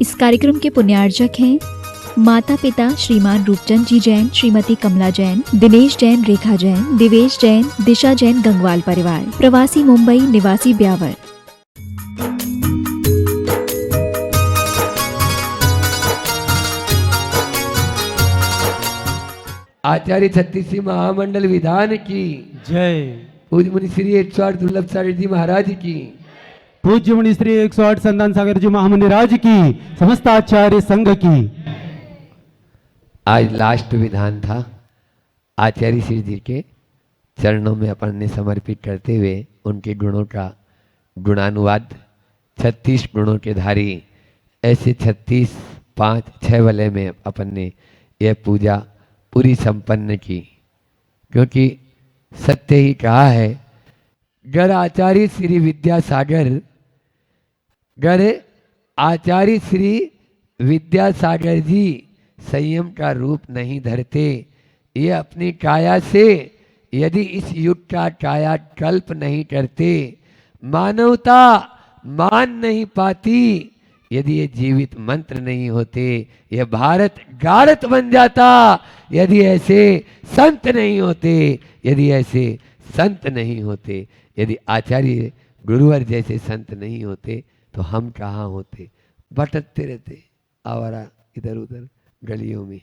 इस कार्यक्रम के पुण्यार्जक हैं माता पिता श्रीमान रूपचंद जी जैन, श्रीमती कमला जैन, दिनेश जैन, रेखा जैन, दिवेश जैन, दिशा जैन, गंगवाल परिवार, प्रवासी मुंबई, निवासी ब्यावर। आचार्य छत्तीसवीं महामंडल विधान की जय। पूज्य मुनि श्री 108 दुर्लभ सागर जी महाराज की, पूज्य मुनि श्री 108 संतान सागर जी महामुनि राज की, समस्त आचार्य संघ की। आज लास्ट विधान था आचार्य श्री जी के चरणों में अपन ने समर्पित करते हुए उनके गुणों का गुणानुवाद, 36 गुणों के धारी ऐसे 36 5 6 वलय में अपन ने यह पूजा पूरी संपन्न की। क्योंकि सत्य ही कहा है, गर आचार्य श्री विद्यासागर, गर आचार्य श्री विद्यासागर जी संयम का रूप नहीं धरते, ये अपनी काया से यदि इस युग का काया कल्प नहीं करते, मानवता मान नहीं पाती, यदि ये जीवित मंत्र नहीं होते, ये भारत गारत बन जाता, यदि ऐसे संत नहीं होते, यदि ऐसे संत नहीं होते, यदि आचार्य गुरुवर जैसे संत नहीं होते तो हम कहाँ होते, भटकते रहते आवारा इधर उधर गलियों में।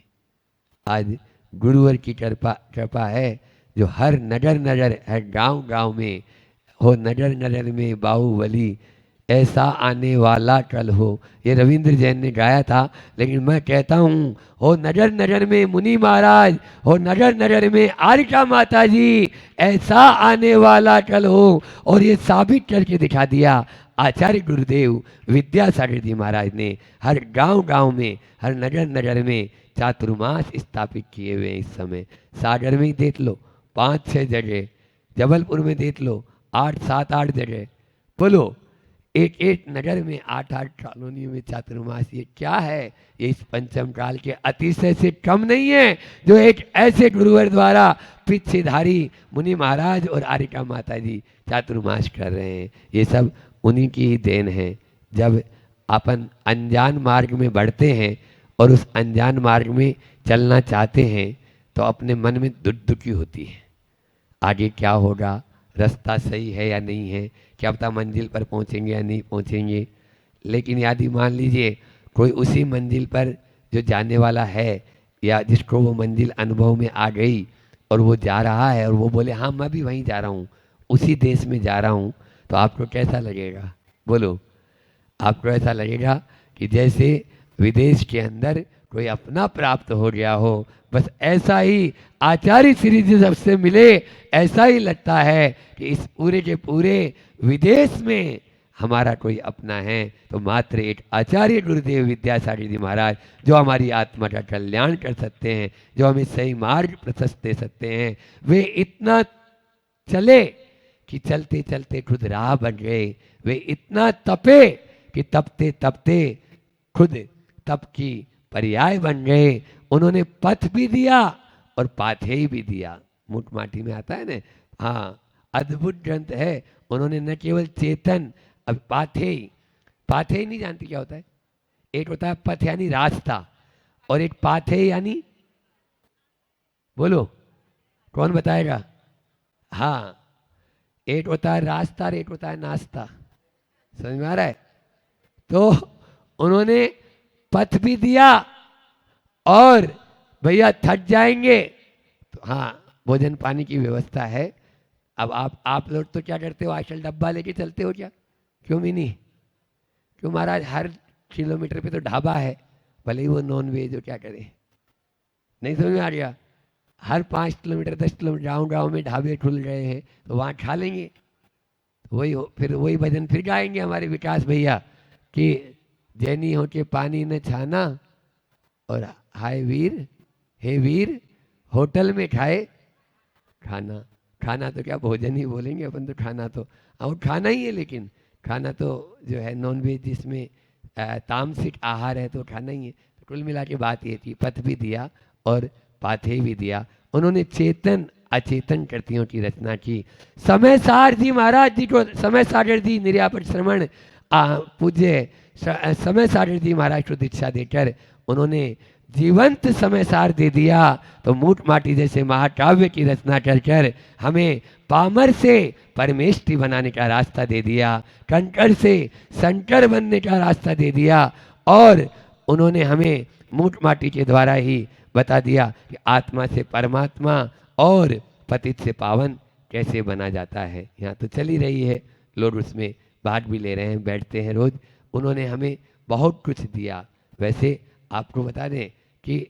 आज गुरुवर की कृपा है जो हर नगर नगर हर गांव गांव में हो, नगर नगर में बाहुबली ऐसा आने वाला कल हो। ये रविंद्र जैन ने गाया था, लेकिन मैं कहता हूँ हो नगर नगर में मुनि महाराज, हो नगर नगर में आरिका माता जी, ऐसा आने वाला कल हो। और ये साबित करके दिखा दिया आचार्य गुरुदेव विद्यासागर जी महाराज ने। हर गांव गांव में, हर नगर नगर में चातुर्मास स्थापित किए हुए इस समय। सागर में ही देख लो 5-6 जगह, जबलपुर में देख लो 8-7-8 जगह, बोलो एक एक नगर में 8-8 कॉलोनियों में चातुर्मास। ये क्या है? ये इस पंचम काल के अतिशय से कम नहीं है जो एक ऐसे गुरुवर द्वारा पीछेधारी मुनि महाराज और आरिका माता जी चातुर्मास कर रहे हैं। ये सब उन्हीं की ही देन है। जब अपन अनजान मार्ग में बढ़ते हैं और उस अनजान मार्ग में चलना चाहते हैं तो अपने मन में दुखी होती है, आगे क्या होगा, रास्ता सही है या नहीं है, क्या पता मंजिल पर पहुंचेंगे या नहीं पहुंचेंगे। लेकिन यदि मान लीजिए कोई उसी मंजिल पर जो जाने वाला है या जिसको वो मंजिल अनुभव में आ गई और वो जा रहा है और वो बोले हाँ मैं भी वहीं जा रहा हूँ, उसी देश में जा रहा हूँ, तो आपको कैसा लगेगा? बोलो, आपको ऐसा लगेगा कि जैसे विदेश के अंदर कोई अपना प्राप्त हो गया हो। बस ऐसा ही आचार्य श्री जी जब से मिले ऐसा ही लगता है कि इस पूरे के पूरे विदेश में हमारा कोई अपना है तो मात्र एक आचार्य गुरुदेव विद्यासागर जी महाराज, जो हमारी आत्मा का कल्याण कर सकते हैं, जो हमें सही मार्ग प्रशस्त दे सकते हैं। वे इतना चले कि चलते चलते खुद राह बन गए, वे इतना तपे कि तपते तपते खुद तप की पर्याय बन गए। उन्होंने पथ भी दिया और पाथेय भी दिया। मुठ माटी में आता है ना, हाँ, अद्भुत ग्रंथ है। उन्होंने न केवल चेतन, अब पाथेय, पाथेय नहीं जानती क्या होता है? एक होता है पथ यानी रास्ता, और एक पाथेय यानी, बोलो कौन बताएगा? हाँ, एक होता है रास्ता और एक होता है नाश्ता। समझ में आ रहा है? तो उन्होंने पथ भी दिया और भैया थक जाएंगे तो हाँ भोजन पानी की व्यवस्था है। अब आप लोग तो क्या करते हो, आजकल डब्बा लेके चलते हो क्या? क्यों भी नहीं? क्यों महाराज? हर किलोमीटर पे तो ढाबा है, भले ही वो नॉन वेज हो, क्या करें? नहीं समझ में आ गया? हर 5 किलोमीटर 10 किलोमीटर गाँव गाँव में ढाबे खुल गए हैं, तो वहाँ खा लेंगे। फिर वही भजन फिर गाएंगे हमारे विकास भैया कि जैनी हो के पानी न छाना और हाय वीर, हे वीर होटल में खाए खाना। खाना तो क्या भोजन ही बोलेंगे अपन, तो खाना तो और खाना ही है, लेकिन खाना तो जो है नॉन वेज जिसमें तामसिक आहार है तो खाना ही है। तो कुल मिला के बात ये थी, पथ भी दिया और पाथे भी दिया। उन्होंने चेतन अचेतन कृतियों की रचना की। समय सागर जी महाराज जी को, समय सागर जी निर्यापट श्रवण पूज्य समय सागर जी महाराज को दीक्षा देकर उन्होंने जीवंत समय सार दे दिया। तो मूठ माटी जैसे महाकाव्य की रचना कर कर हमें पामर से परमेष्टि बनाने का रास्ता दे दिया, कंकर से शंकर बनने का रास्ता दे दिया, और उन्होंने हमें मूठ माटी के द्वारा ही बता दिया कि आत्मा से परमात्मा और पतित से पावन कैसे बना जाता है। यहाँ तो चल ही रही है, लोग उसमें भाग भी ले रहे हैं, बैठते हैं रोज। उन्होंने हमें बहुत कुछ दिया। वैसे आपको बता दें कि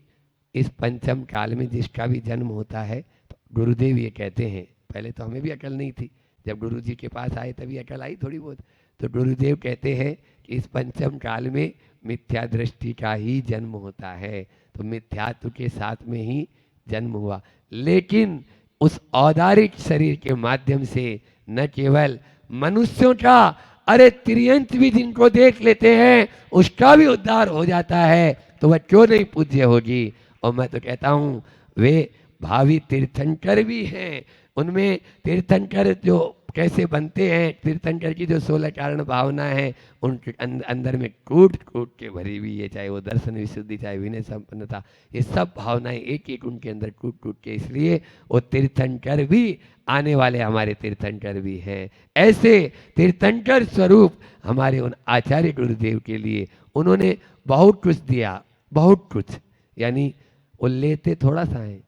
इस पंचम काल में जिसका भी जन्म होता है तो गुरुदेव ये कहते हैं, पहले तो हमें भी अकल नहीं थी, जब गुरु जी के पास आए तभी अकल आई थोड़ी बहुत। तो गुरुदेव कहते हैं कि इस पंचम काल में मिथ्या दृष्टि का ही जन्म होता है। तो मिथ्यात्व के साथ में ही जन्म हुआ, लेकिन उस औदारिक शरीर के माध्यम से न केवल मनुष्यों का, अरे तिर्यंत भी जिनको देख लेते हैं उसका भी उद्धार हो जाता है, तो वह क्यों नहीं पूज्य होगी। और मैं तो कहता हूँ वे भावी तीर्थंकर भी हैं। उनमें तीर्थंकर जो कैसे बनते हैं, तीर्थंकर की जो 16 कारण भावना है उनके अंदर में कूट कूट के भरी हुई है, चाहे वो दर्शन विशुद्धि, चाहे विनय संपन्नता, ये सब भावनाएं एक एक उनके अंदर कूट कूट के, इसलिए वो तीर्थंकर भी आने वाले हमारे तीर्थंकर भी हैं। ऐसे तीर्थंकर स्वरूप हमारे उन आचार्य गुरुदेव के लिए उन्होंने बहुत कुछ दिया, बहुत कुछ। यानी वो लेते थोड़ा सा है,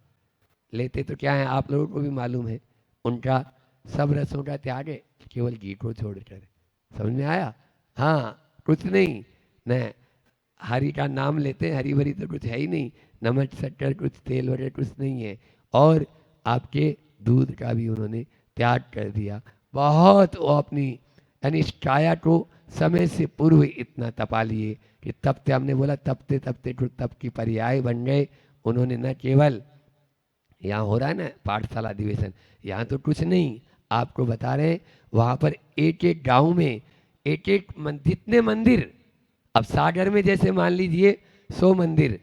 लेते तो क्या है आप लोगों को भी मालूम है, उनका सब रसों का त्याग है, केवल घी को छोड़कर। समझ में आया? हाँ, कुछ नहीं न, हरि का नाम लेते हैं, हरी भरी तो कुछ है ही नहीं, नमक शक्कर कुछ तेल वगैरह कुछ नहीं है। और आपके दूध का भी उन्होंने त्याग कर दिया। बहुत वो अपनी यानी काया को समय से पूर्व इतना तपा लिए कि तपते, हमने बोला तपते तपते कुछ तप की पर्याय बन गए। उन्होंने न केवल यहाँ हो रहा है ना पाठशाला अधिवेशन, यहाँ तो कुछ नहीं, आपको बता रहे हैं वहाँ पर एक एक गांव में एक एक जितने मंदिर, अब सागर में जैसे मान लीजिए 100 मंदिर,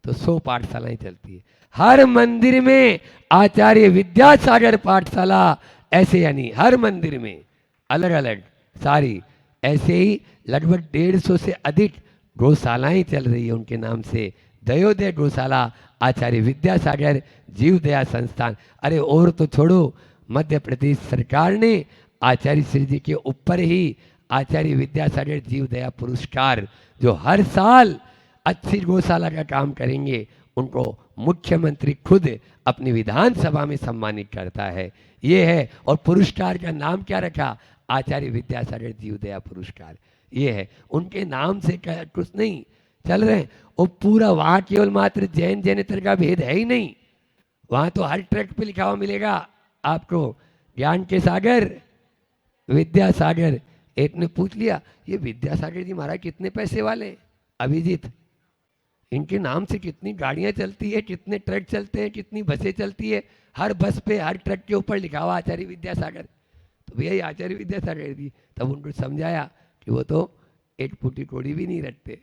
तो 100 पाठशालाएं चलती है। हर मंदिर में आचार्य विद्यासागर पाठशाला, ऐसे यानी हर मंदिर में अलग अलग सारी, ऐसे ही लगभग 150 से अधिक गौशालाएं चल रही है उनके नाम से। दयोदय गौशाला, आचार्य विद्यासागर जीव दया संस्थान। अरे और तो छोड़ो, मध्य प्रदेश सरकार ने आचार्य श्री जी के ऊपर ही आचार्य विद्यासागर जीव दया पुरस्कार, जो हर साल अच्छी गौशाला का काम करेंगे उनको मुख्यमंत्री खुद अपनी विधानसभा में सम्मानित करता है। ये है, और पुरस्कार का नाम क्या रखा? आचार्य विद्यासागर जीव दया पुरस्कार। ये है, उनके नाम से कुछ नहीं चल रहे। वो पूरा वहाँ केवल मात्र जैन जैनेतर का भेद है ही नहीं, वहाँ तो हर ट्रक पे लिखा हुआ मिलेगा आपको ज्ञान के सागर विद्यासागर। एक ने पूछ लिया, ये विद्यासागर जी महाराज कितने पैसे वाले? अभिजीत, इनके नाम से कितनी गाड़ियां चलती है, कितने ट्रक चलते हैं, कितनी बसें चलती है, हर बस पे हर ट्रक के ऊपर लिखा हुआ आचार्य विद्यासागर। तो भैया आचार्य विद्यासागर जी, तब उनको समझाया कि वो तो एक फूटी कोड़ी भी नहीं रखते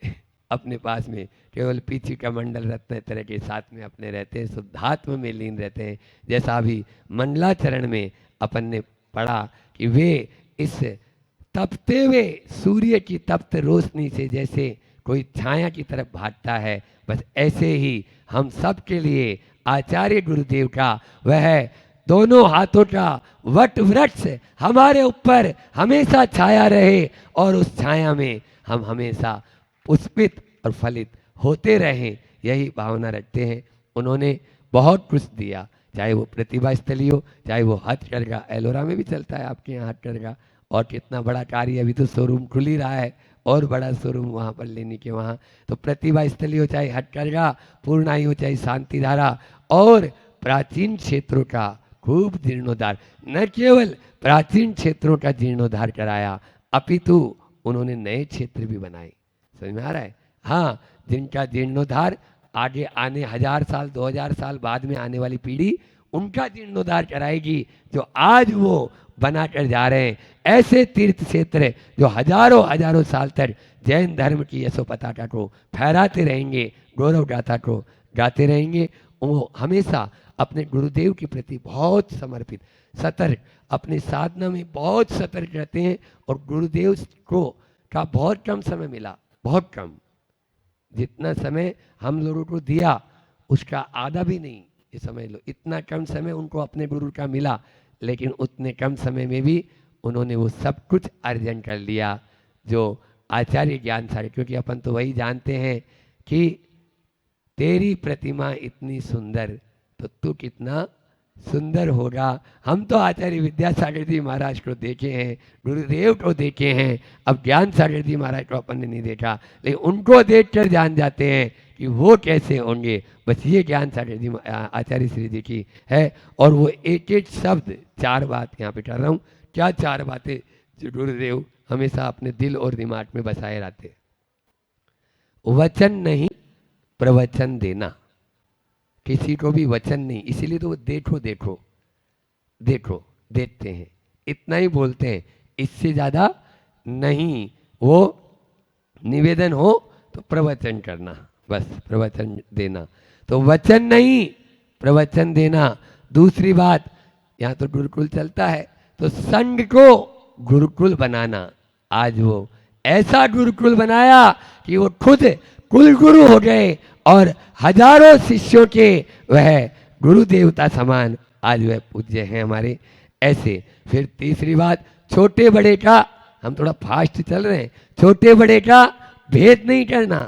अपने पास में, केवल पीछे का मंडल रत्न तरह के साथ में अपने रहते हैं, शुद्धात्म में लीन रहते हैं। जैसा अभी मंडलाचरण में अपन ने पढ़ा कि वे इस तपते हुए सूर्य की तप्त रोशनी से जैसे कोई छाया की तरफ भागता है, बस ऐसे ही हम सब के लिए आचार्य गुरुदेव का वह दोनों हाथों का वट वृक्ष हमारे ऊपर हमेशा छाया रहे, और उस छाया में हम हमेशा पुष्पित और फलित होते रहें, यही भावना रखते हैं। उन्होंने बहुत कुछ दिया, चाहे वो प्रतिभा स्थली हो, चाहे वो हथकरघा, एलोरा में भी चलता है आपके यहाँ हथकरघा, और कितना बड़ा कार्य, अभी तो शोरूम खुल ही रहा है, और बड़ा शोरूम वहाँ पर लेने के वहाँ। तो प्रतिभा स्थली हो, चाहे हथकरघा, पूर्णाई हो, चाहे शांति धारा, और प्राचीन क्षेत्रों का खूब जीर्णोद्धार। न केवल प्राचीन क्षेत्रों का जीर्णोद्धार कराया, अपितु उन्होंने नए क्षेत्र भी बनाए। समझ में आ रहा है? हाँ, जिनका जीर्णोद्धार आगे आने 1000 साल 2000 साल बाद में आने वाली पीढ़ी उनका जीर्णोद्धार कराएगी, जो आज वो बनाकर जा रहे हैं। ऐसे तीर्थ क्षेत्र जो हजारों हजारों साल तक जैन धर्म की यशो पताका को फहराते रहेंगे, गौरव गाथा को गाते रहेंगे, वो हमेशा अपने गुरुदेव के प्रति बहुत समर्पित, सतर्क, अपनी साधना में बहुत सतर्क रहते हैं, और गुरुदेव को का बहुत कम समय मिला, बहुत कम। जितना समय हम लोगों को दिया उसका आधा भी नहीं, ये समझ लो। इतना कम समय उनको अपने गुरु का मिला, लेकिन उतने कम समय में भी उन्होंने वो सब कुछ अर्जन कर लिया जो आचार्य ज्ञान सागर। क्योंकि अपन तो वही जानते हैं कि तेरी प्रतिमा इतनी सुंदर तो तू कितना सुंदर होगा। हम तो आचार्य विद्यासागर जी महाराज को देखे हैं, गुरुदेव को देखे हैं, अब ज्ञान सागर जी महाराज को अपन ने नहीं देखा, लेकिन उनको देखकर जान जाते हैं कि वो कैसे होंगे। बस ये ज्ञान सागर जी आचार्य श्री जी की है। और वो एक एक शब्द, 4 बात यहाँ पे कर रहा हूँ, क्या 4 बातें जो गुरुदेव हमेशा अपने दिल और दिमाग में बसाए रहते। वचन नहीं प्रवचन देना, किसी को भी वचन नहीं, इसीलिए तो वो देखो देखो देखो देखते हैं, इतना ही बोलते हैं, इससे ज़्यादा नहीं। वो निवेदन हो तो प्रवचन करना, बस प्रवचन देना। तो वचन नहीं प्रवचन देना। दूसरी बात, यहाँ तो गुरुकुल चलता है तो संघ को गुरुकुल बनाना। आज वो ऐसा गुरुकुल बनाया कि वो खुद कुल गुरु हो गए और हजारों शिष्यों के वह गुरु देवता समान आज वह पूज्य हैं हमारे। ऐसे फिर तीसरी बात, छोटे बड़े का, हम थोड़ा फास्ट चल रहे हैं, छोटे बड़े का भेद नहीं करना।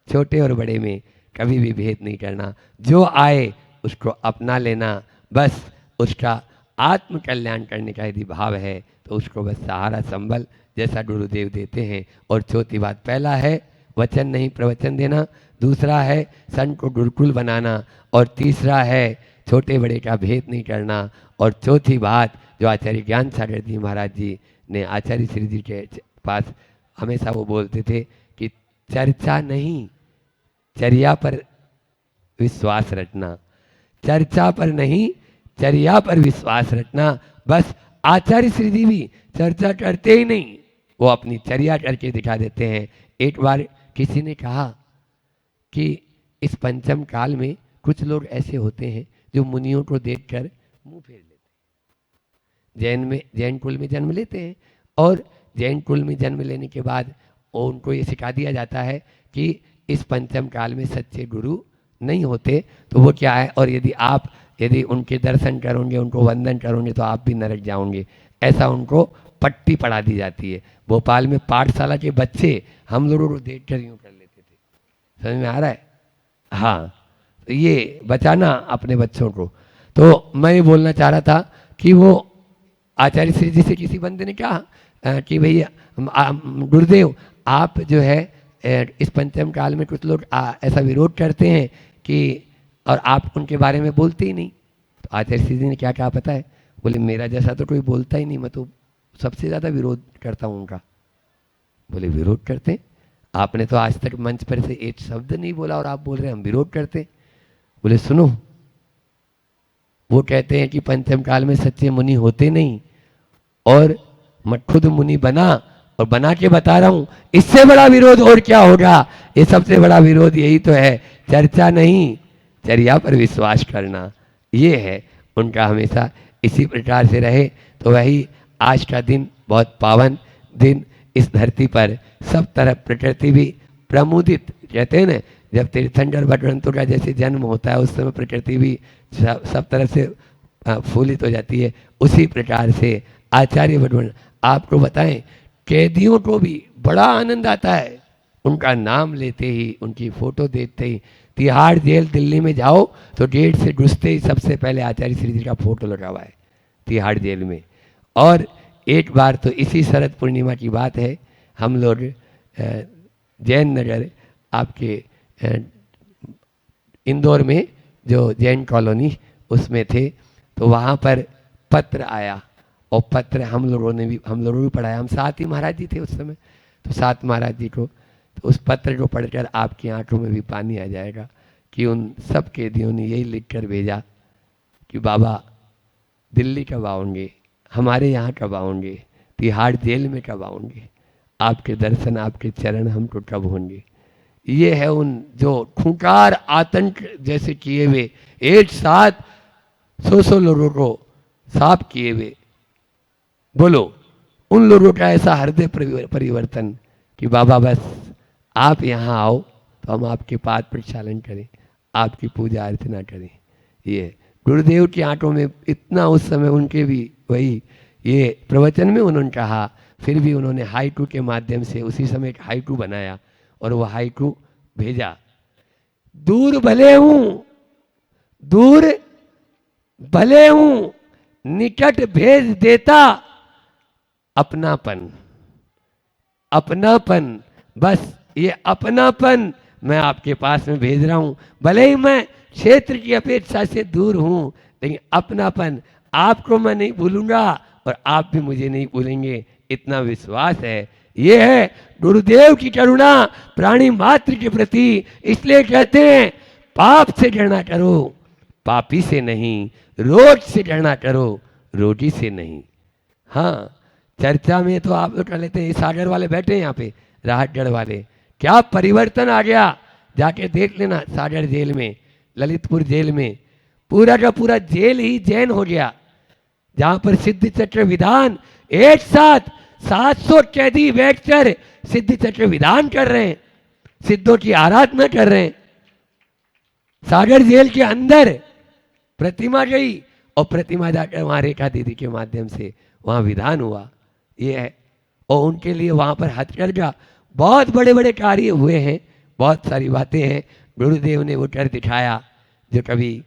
छोटे और बड़े में कभी भी भेद नहीं करना, जो आए उसको अपना लेना, बस उसका आत्म कल्याण करने का यदि भाव है तो उसको बस सहारा संबल जैसा गुरुदेव देते हैं। और चौथी बात, पहला है वचन नहीं प्रवचन देना, दूसरा है संघ को गुरुकुल बनाना, और तीसरा है छोटे बड़े का भेद नहीं करना। और चौथी बात जो आचार्य ज्ञान सागर जी महाराज जी ने आचार्य श्री जी के पास हमेशा वो बोलते थे कि चर्चा नहीं, चर्या पर विश्वास रखना। चर्चा पर नहीं, चर्या पर विश्वास रखना। बस आचार्य श्री जी भी चर्चा करते ही नहीं, वो अपनी चर्या करके दिखा देते हैं। एक बार किसी ने कहा कि इस पंचम काल में कुछ लोग ऐसे होते हैं जो मुनियों को देखकर मुंह फेर लेते हैं। जैन कुल में जन्म लेते हैं और जैन कुल में जन्म लेने के बाद उनको ये सिखा दिया जाता है कि इस पंचम काल में सच्चे गुरु नहीं होते, तो वो क्या है, और यदि उनके दर्शन करोगे, उनको वंदन करोगे तो आप भी नरक जाओगे। ऐसा उनको पट्टी पढ़ा दी जाती है। भोपाल में पाठशाला के बच्चे हम लोगों को देख कर यूँ कर लेते थे। समझ में आ रहा है? हाँ, तो ये बचाना अपने बच्चों को। तो मैं ये बोलना चाह रहा था कि वो आचार्य श्री जी से किसी बंदे ने कहा कि भैया गुरुदेव आप जो है इस पंचम काल में कुछ लोग ऐसा विरोध करते हैं कि, और आप उनके बारे में बोलते ही नहीं। तो आचार्य श्री जी ने क्या कहा पता है? बोले मेरा जैसा तो कोई बोलता ही नहीं, मैं तो सबसे ज़्यादा विरोध करता हूँ उनका। बोले विरोध करते हैं? आपने तो आज तक मंच पर से एक शब्द नहीं बोला और आप बोल रहे हैं हम विरोध करते हैं। बोले सुनो, वो कहते हैं कि पंचम काल में सच्चे मुनि होते नहीं, और मैं खुद मुनि बना और बना के बता रहा हूँ, इससे बड़ा विरोध और क्या होगा? ये सबसे बड़ा विरोध यही तो है, चर्चा नहीं चर्या पर विश्वास करना। ये है उनका, हमेशा इसी प्रकार से रहे। तो वही आज का दिन बहुत पावन दिन, इस धरती पर सब तरफ प्रकृति भी प्रमुदित, कहते हैं ना, जब तीर्थंकर भगवंतों का जैसे जन्म होता है उस समय प्रकृति भी सब तरफ से फूलित हो जाती है। उसी प्रकार से आचार्य भगवान, आपको बताएं, कैदियों को भी बड़ा आनंद आता है उनका नाम लेते ही, उनकी फोटो देखते ही। तिहाड़ जेल दिल्ली में जाओ तो गेट से घुसते ही सबसे पहले आचार्य श्री जी का फोटो लगा हुआ है तिहाड़ जेल में। और एक बार तो इसी शरद पूर्णिमा की बात है, हम लोग जैन नगर आपके इंदौर में जो जैन कॉलोनी उसमें थे, तो वहाँ पर पत्र आया, और पत्र हम लोगों ने भी पढ़ाया। हम साथ ही महाराज जी थे उस समय, तो साथ महाराज जी को, तो उस पत्र को पढ़कर आपकी आंखों में भी पानी आ जाएगा कि उन सब कैदियों ने यही लिख कर भेजा कि बाबा दिल्ली कब आओगे, हमारे यहाँ कब आओगे, तिहाड़ जेल में कब आओगे, आपके दर्शन आपके चरण हमको कब होंगे। ये है उन जो खूंखार आतंक जैसे किए हुए, एक साथ 100 लोगों को साफ किए हुए, बोलो उन लोगों का ऐसा हृदय परिवर्तन कि बाबा बस आप यहाँ आओ तो हम आपके पाद प्रक्षालन करें, आपकी पूजा अर्चना करें। ये गुरुदेव के आंखों में इतना उस समय उनके भी वही ये प्रवचन में उन्होंने कहा, फिर भी उन्होंने हाइकू के माध्यम से उसी समय एक हाइकू बनाया और वो हाइकू भेजा। दूर भले हूँ, दूर भले हूँ, निकट भेज देता अपनापन। अपनापन, बस ये अपनापन मैं आपके पास में भेज रहा हूँ। भले ही मैं क्षेत्र की अपेक्षा से दूर हूँ, लेकिन अपनापन, आपको मैं नहीं भूलूंगा और आप भी मुझे नहीं भूलेंगे, इतना विश्वास है। ये है गुरुदेव की करुणा प्राणी मात्र के प्रति। इसलिए कहते हैं पाप से डरना करो, पापी से नहीं, रोज से डरना करो, रोटी से नहीं। हाँ, चर्चा में तो आप लोग कर लेते हैं, सागर वाले बैठे हैं यहाँ पे, राहतगढ़ वाले, क्या परिवर्तन आ गया, जाके देख लेना। सागर जेल में, ललितपुर जेल में पूरा का पूरा जेल ही जैन हो गया, जहां पर सिद्ध चक्र विधान एक साथ 700 कैदी बैठकर सिद्ध चक्र विधान कर रहे हैं, सिद्धों की आराधना कर रहे हैं। सागर जेल के अंदर प्रतिमा गई और प्रतिमा जाकर वहां रेखा दीदी के माध्यम से वहां विधान हुआ। ये है, और उनके लिए वहां पर हथकरघा, बहुत बड़े बड़े कार्य हुए हैं, बहुत सारी बातें हैं गुरुदेव ने वो कर दिखाया जो कभी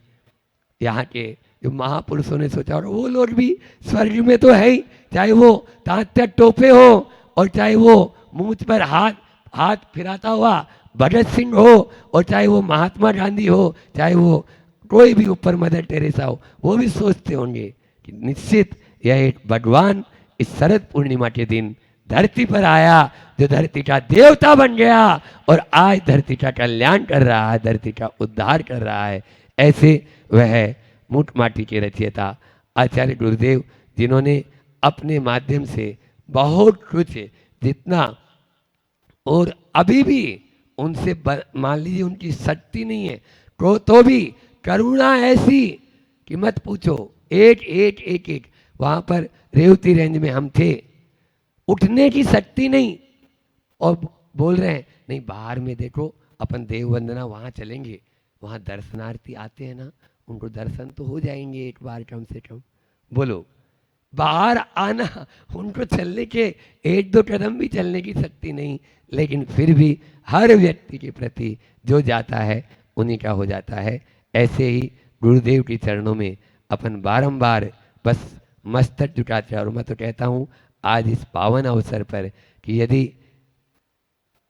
यहाँ के जो महापुरुषों ने सोचा। और वो लोग भी स्वर्ग में तो है ही, चाहे वो दांत तक टोपे हो और चाहे वो मूंछ पर हाथ फिराता हुआ भगत सिंह हो और चाहे वो महात्मा गांधी हो, चाहे वो कोई भी ऊपर मदर टेरेसा हो, वो भी सोचते होंगे कि निश्चित यह एक भगवान इस शरद पूर्णिमा के दिन धरती पर आया, जो धरती का देवता बन गया और आज धरती का कल्याण कर रहा है, धरती का उद्धार कर रहा है। ऐसे वह मूठ माटी के रचयिता आचार्य गुरुदेव, जिन्होंने अपने माध्यम से बहुत कुछ जितना, और अभी भी उनसे मान लीजिए उनकी शक्ति नहीं है तो भी करुणा ऐसी कि मत पूछो। एक वहाँ पर रेवती रेंज में हम थे, उठने की शक्ति नहीं, और बोल रहे हैं नहीं बाहर में देखो अपन देव वंदना वहाँ चलेंगे, वहाँ दर्शनार्थी आते हैं ना, उनको दर्शन तो हो जाएंगे एक बार कम से कम। बोलो, बाहर आना, उनको चलने के एक दो कदम भी चलने की शक्ति नहीं, लेकिन फिर भी हर व्यक्ति के प्रति जो जाता है उन्हीं का हो जाता है। ऐसे ही गुरुदेव के चरणों में अपन बारंबार बस मस्तक झुकाते हैं। और मैं तो कहता हूँ आज इस पावन अवसर पर कि यदि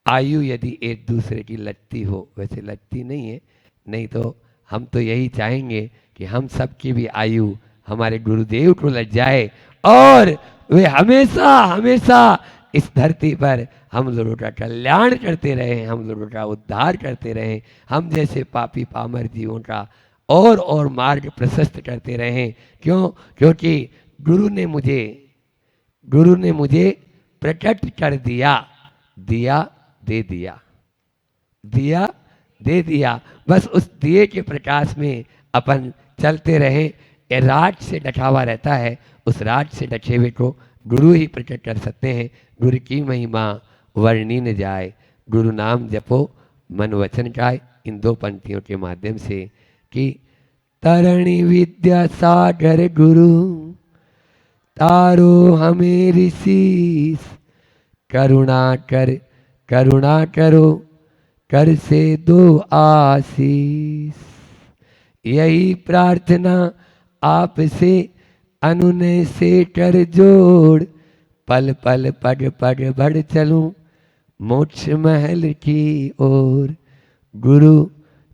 आयु यदि एक दूसरे की लगती हो, वैसे लगती नहीं है, नहीं तो हम तो यही चाहेंगे कि हम सबकी भी आयु हमारे गुरुदेव को लग जाए और वे हमेशा हमेशा इस धरती पर हम लोगों का कल्याण करते रहें, हम लोगों का उद्धार करते रहें, हम जैसे पापी पामर जीवों का और मार्ग प्रशस्त करते रहें। क्यों? क्योंकि गुरु ने मुझे प्रकट कर दिया, दिया दे दिया, दिया दे दिया। बस उस दिए के प्रकाश में अपन चलते रहें। ये रात से ढका हुआ रहता है, उस रात से ढके हुए को गुरु ही प्रकट कर सकते हैं। गुरु की महिमा वर्णी न जाए, गुरु नाम जपो मन वचन जाए। इन दो पंक्तियों के माध्यम से कि तरणी विद्या सागर गुरु तारो हमें ऋषिस, करुणा करो कर से दो आशीष। यही प्रार्थना आपसे अनुनय से कर जोड़, पल पल पग पग बढ़ चलूं मोक्ष महल की ओर, गुरु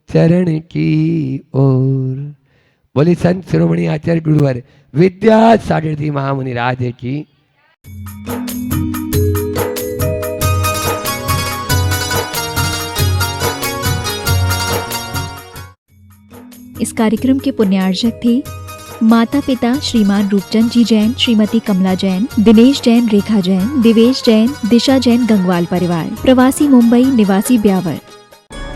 चरण की ओर। बोली संत शिरोमणि आचार्य गुरुवर विद्यासागर जी महामुनि राज की। इस कार्यक्रम के पुण्यार्चक थे माता पिता श्रीमान रूपचंद जी जैन, श्रीमती कमला जैन, दिनेश जैन, रेखा जैन, दिवेश जैन, दिशा जैन गंगवाल परिवार, प्रवासी मुंबई, निवासी ब्यावर।